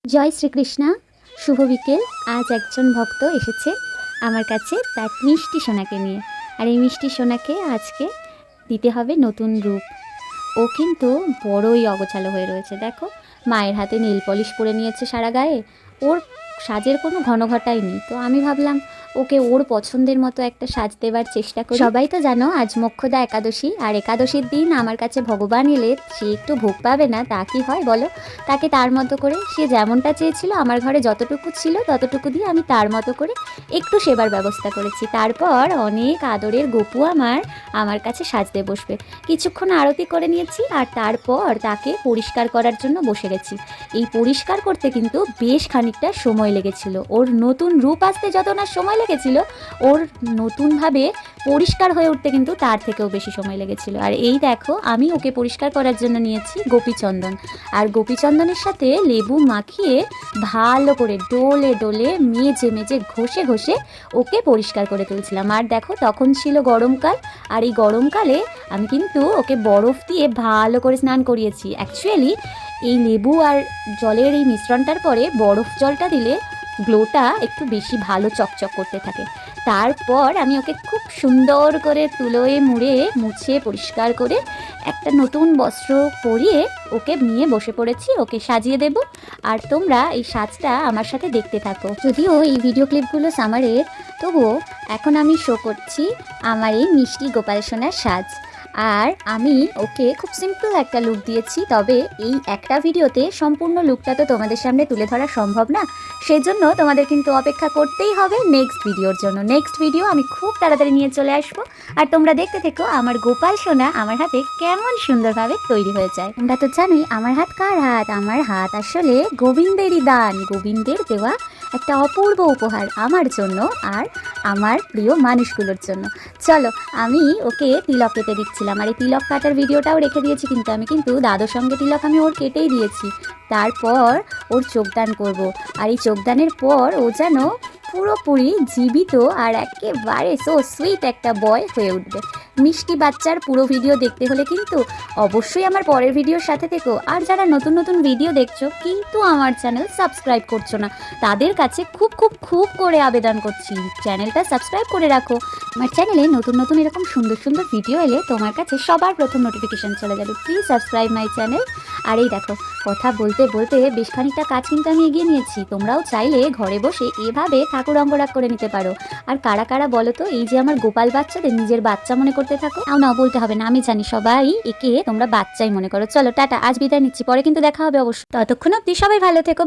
জয় শ্রীকৃষ্ণ। শুভ বিকেল। আজ একজন ভক্ত এসেছে আমার কাছে তার মিষ্টি সোনাকে নিয়ে, আর এই মিষ্টি সোনাকে আজকে দিতে হবে নতুন রূপ। ও কিন্তু বড়ই অগোছালো হয়ে রয়েছে, দেখো মায়ের হাতে নেল পলিশ পরে নিয়েছে সারা গায়ে, ওর সাজের কোনো ঘনঘটাই নেই। তো আমি ভাবলাম ওকে ওর পছন্দের মতো একটা সাজ দেবার চেষ্টা করি। সবাই তো জানো আজ মোক্ষদা একাদশী, আর একাদশীর দিন আমার কাছে ভগবান এলে সে একটু ভোগ পাবে না, তা কি হয় বলো? তাকে তার মতো করে সে যেমনটা চেয়েছিল, আমার ঘরে যতটুকু ছিল ততটুকু দিয়ে আমি তার মতো করে একটু সেবার ব্যবস্থা করেছি। তারপর অনেক আদরের গপু আমার কাছে সাজতে বসবে। কিছুক্ষণ আরতি করে নিয়েছি, আর তারপর তাকে পরিষ্কার করার জন্য বসে গেছি। এই পরিষ্কার করতে কিন্তু বেশ খানিকটা সময় লেগেছিল। ওর নতুন রূপ আসতে যত না সময় লেগেছিল, ওর নতুনভাবে পরিষ্কার হয়ে উঠতে কিন্তু তার থেকেও বেশি সময় লেগেছিল। আর এই দেখো আমি ওকে পরিষ্কার করার জন্য নিয়েছি গোপীচন্দন, আর গোপীচন্দনের সাথে লেবু মাখিয়ে ভালো করে ডোলে ডোলে মেজে মেজে ঘষে ঘষে ওকে পরিষ্কার করে তুলছিলাম। আর দেখো তখন ছিল গরমকাল, আর এই গরমকালে আমি কিন্তু ওকে বরফ দিয়ে ভালো করে স্নান করিয়েছি। অ্যাকচুয়ালি এই লেবু আর জলের এই মিশ্রণটার পরে বরফ জলটা দিলে গ্লোটা একটু বেশি ভালো চকচক করতে থাকে। তারপর আমি ওকে খুব সুন্দর করে তুলোয় মুড়ে মুছে পরিষ্কার করে একটা নতুন বস্ত্র পরিয়ে ওকে নিয়ে বসে পড়েছি, ওকে সাজিয়ে দেব। আর তোমরা এই সাজটা আমার সাথে দেখতে থাকো। যদিও এই ভিডিও ক্লিপগুলো সামারের, তবুও এখন আমি শো করছি আমার এই মিষ্টি গোপাল সোনার সাজ। আর আমি ওকে খুব সিম্পল একটা লুক দিয়েছি, তবে এই একটা ভিডিওতে সম্পূর্ণ লুকটা তো তোমাদের সামনে তুলে ধরা সম্ভব না, সেজন্য তোমাদের কিন্তু অপেক্ষা করতেই হবে নেক্সট ভিডিওর জন্য। নেক্সট ভিডিও আমি খুব তাড়াতাড়ি নিয়ে চলে আসবো, আর তোমরা দেখতে থেকো আমার গোপাল সোনা আমার হাতে কেমন সুন্দরভাবে তৈরি হয়ে যায়। তোমরা তো জানোই আমার হাত কার হাত। আমার হাত আসলে গোবিন্দেরই দান, গোবিন্দের দেওয়া একটা অপূর্ব উপহার আমার জন্য আর আমার প্রিয় মানুষগুলোর জন্য। চলো আমি ওকে তিলক কেটে দিচ্ছিলাম, আর এই তিলক কাটার ভিডিওটাও রেখে দিয়েছি, কিন্তু আমি কিন্তু দাদুর সঙ্গে তিলক আমি ওর কেটেই দিয়েছি। তারপর ওর চোখদান করব, আর এই চোখদানের পর ও যেন পুরোপুরি জীবিত আর একেবারে সো সুইট একটা বয় হয়ে উঠবে। মিষ্টি বাচ্চার পুরো ভিডিও দেখতে হলে কিন্তু অবশ্যই আমার পরের ভিডিওর সাথে থেকো। আর যারা নতুন নতুন ভিডিও দেখছো কিন্তু আমার চ্যানেল সাবস্ক্রাইব করছো না, তাদের কাছে খুব খুব খুব করে আবেদন করছি চ্যানেলটা সাবস্ক্রাইব করে রাখো। আমার চ্যানেলে নতুন নতুন এরকম সুন্দর সুন্দর ভিডিও এলে তোমার কাছে সবার প্রথম নোটিফিকেশন চলে যাবে। Please subscribe my channel. আর এই দেখো কথা বলতে বলতে বেশ খানিকটা কাজ কিন্তু আমি এগিয়ে নিয়েছি। তোমরাও চাইলে ঘরে বসে এভাবে ঠাকুর অঙ্গরাগ করে নিতে পারো। আর কারা কারা বলো তো এই যে আমার গোপাল বাচ্চাদের নিজের বাচ্চা মনে করতে থাকো? না বলতে হবে না, আমি জানি সবাই একে তোমরা বাচ্চাই মনে করো। চলো টাটা, আজ বিদায় নিচ্ছি, পরে কিন্তু দেখা হবে অবশ্যই। ততক্ষণ অবধি সবাই ভালো থেকো।